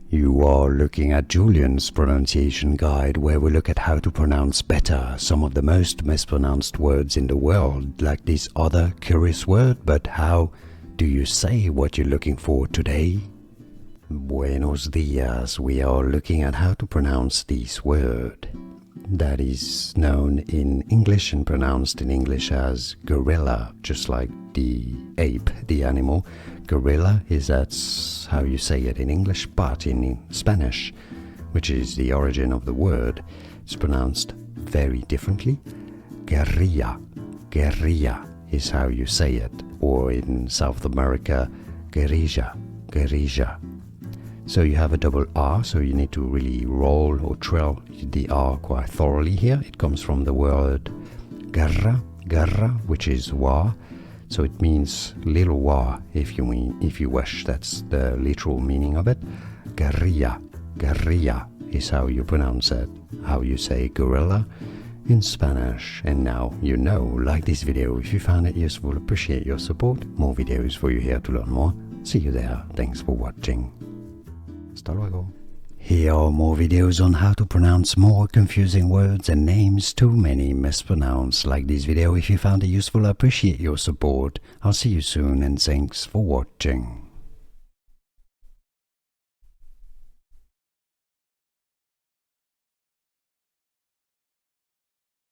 You are looking at Julian's pronunciation guide, where we look at how to pronounce better some of the most mispronounced words in the world, like this other curious word. But how do you say what you're looking for today? Buenos dias. We are looking at how to pronounce this word that is known in English and pronounced in English as gorilla, just like the ape, the animal. Gorilla that's how you say it in English, but in Spanish, which is the origin of the word, it's pronounced very differently. Guerrilla, guerrilla is how you say it, or in South America, guerrilla, guerrilla. So you have a double R, so you need to really roll or trill the R quite thoroughly here. It comes from the word garra, garra, which is wa. So it means little wa, if you wish. That's the literal meaning of it. Guerrilla, guerrilla is how you pronounce it, how you say gorilla in Spanish. And now you know. Like this video if you found it useful. Appreciate your support. More videos for you here to learn more. See you there. Thanks for watching. Hasta luego. Here are more videos on how to pronounce more confusing words and names too many mispronounced. Like this video if you found it useful. I appreciate your support. I'll see you soon and thanks for watching.